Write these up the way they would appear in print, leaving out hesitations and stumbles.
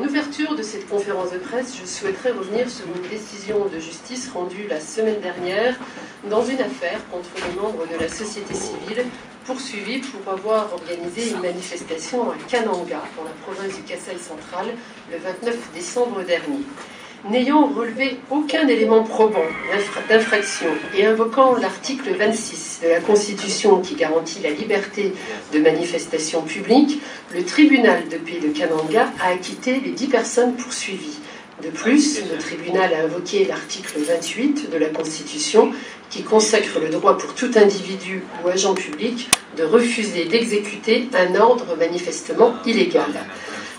En ouverture de cette conférence de presse, je souhaiterais revenir sur une décision de justice rendue la semaine dernière dans une affaire contre les membres de la société civile poursuivis pour avoir organisé une manifestation à Kananga, dans la province du Kasaï central, le 29 décembre dernier. N'ayant relevé aucun élément probant d'infraction et invoquant l'article 26 de la Constitution qui garantit la liberté de manifestation publique, le tribunal de paix de Kananga a acquitté les 10 personnes poursuivies. De plus, le tribunal a invoqué l'article 28 de la Constitution qui consacre le droit pour tout individu ou agent public de refuser d'exécuter un ordre manifestement illégal.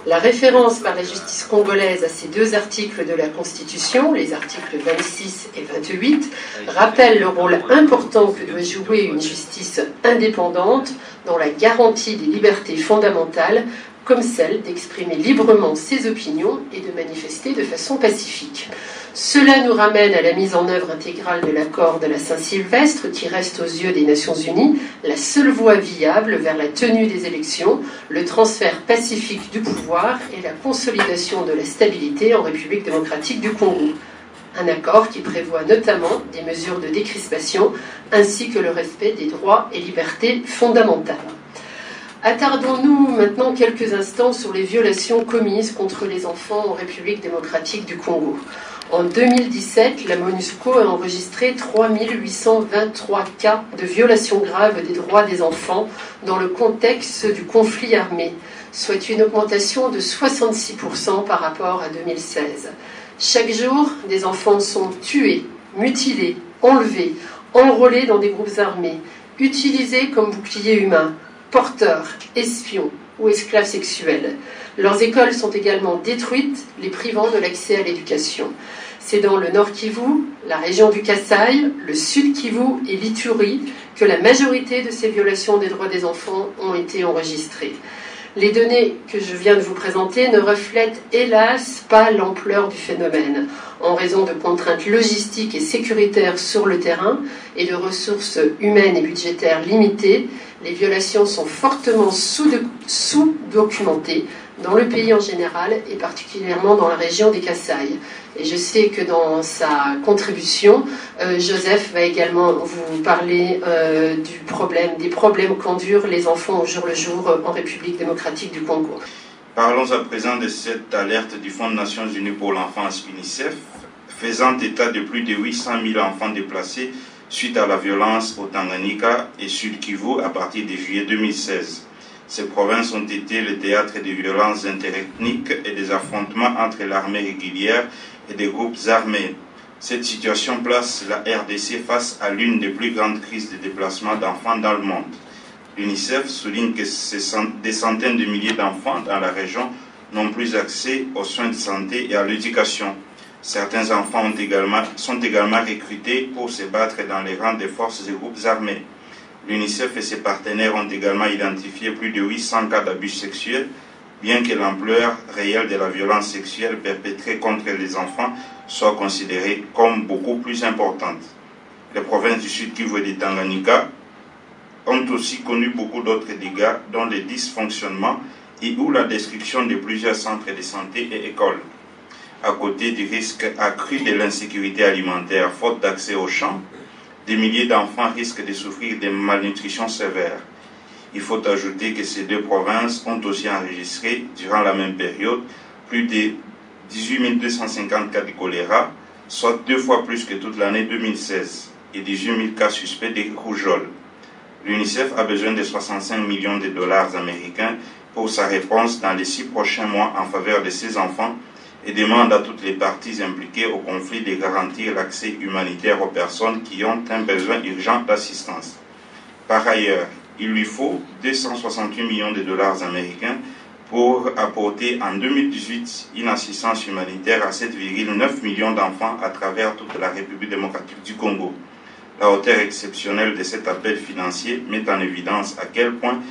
La référence par la justice congolaise à ces deux articles de la Constitution, les articles 26 et 28, rappelle le rôle important que doit jouer une justice indépendante dans la garantie des libertés fondamentales, comme celle d'exprimer librement ses opinions et de manifester de façon pacifique. Cela nous ramène à la mise en œuvre intégrale de l'accord de la Saint-Sylvestre, qui reste aux yeux des Nations Unies la seule voie viable vers la tenue des élections, le transfert pacifique du pouvoir et la consolidation de la stabilité en République démocratique du Congo. Un accord qui prévoit notamment des mesures de décrispation ainsi que le respect des droits et libertés fondamentales. Attardons-nous maintenant quelques instants sur les violations commises contre les enfants en République démocratique du Congo. En 2017, la MONUSCO a enregistré 3823 cas de violations graves des droits des enfants dans le contexte du conflit armé, soit une augmentation de 66% par rapport à 2016. Chaque jour, des enfants sont tués, mutilés, enlevés, enrôlés dans des groupes armés, utilisés comme boucliers humains, porteurs, espions ou esclaves sexuels. Leurs écoles sont également détruites, les privant de l'accès à l'éducation. C'est dans le Nord Kivu, la région du Kasaï, le Sud Kivu et l'Ituri que la majorité de ces violations des droits des enfants ont été enregistrées. Les données que je viens de vous présenter ne reflètent hélas pas l'ampleur du phénomène, en raison de contraintes logistiques et sécuritaires sur le terrain et de ressources humaines et budgétaires limitées. Les violations sont fortement sous-documentées dans le pays en général et particulièrement dans la région des Kasaï. Et je sais que dans sa contribution, Joseph va également vous parler des problèmes qu'endurent les enfants au jour le jour en République démocratique du Congo. Parlons à présent de cette alerte du Fonds des Nations Unies pour l'enfance UNICEF, faisant état de plus de 800 000 enfants déplacés suite à la violence au Tanganyika et Sud Kivu à partir de juillet 2016. Ces provinces ont été le théâtre de violences interethniques et des affrontements entre l'armée régulière et des groupes armés. Cette situation place la RDC face à l'une des plus grandes crises de déplacement d'enfants dans le monde. L'UNICEF souligne que des centaines de milliers d'enfants dans la région n'ont plus accès aux soins de santé et à l'éducation. Certains enfants sont également recrutés pour se battre dans les rangs des forces et groupes armés. L'UNICEF et ses partenaires ont également identifié plus de 800 cas d'abus sexuels, bien que l'ampleur réelle de la violence sexuelle perpétrée contre les enfants soit considérée comme beaucoup plus importante. Les provinces du Sud Kivu et du Tanganyika ont aussi connu beaucoup d'autres dégâts, dont le dysfonctionnement et ou la destruction de plusieurs centres de santé et écoles. À côté du risque accru de l'insécurité alimentaire, faute d'accès aux champs, des milliers d'enfants risquent de souffrir de malnutrition sévère. Il faut ajouter que ces deux provinces ont aussi enregistré, durant la même période, plus de 18 250 cas de choléra, soit 2 fois plus que toute l'année 2016, et 18 000 cas suspects de rougeole. L'UNICEF a besoin de 65 millions de dollars américains pour sa réponse dans les 6 prochains mois en faveur de ces enfants et demande à toutes les parties impliquées au conflit de garantir l'accès humanitaire aux personnes qui ont un besoin urgent d'assistance. Par ailleurs, il lui faut 268 millions de dollars américains pour apporter en 2018 une assistance humanitaire à 7,9 millions d'enfants à travers toute la République démocratique du Congo. La hauteur exceptionnelle de cet appel financier met en évidence à quel point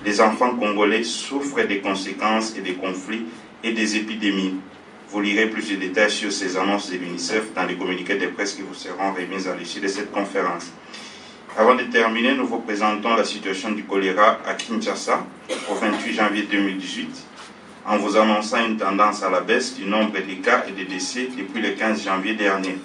les enfants congolais souffrent des conséquences et des conflits et des épidémies. Vous lirez plus de détails sur ces annonces de l'UNICEF dans les communiqués de presse qui vous seront remis à l'issue de cette conférence. Avant de terminer, nous vous présentons la situation du choléra à Kinshasa au 28 janvier 2018. en vous annonçant une tendance à la baisse du nombre de cas et de décès depuis le 15 janvier dernier.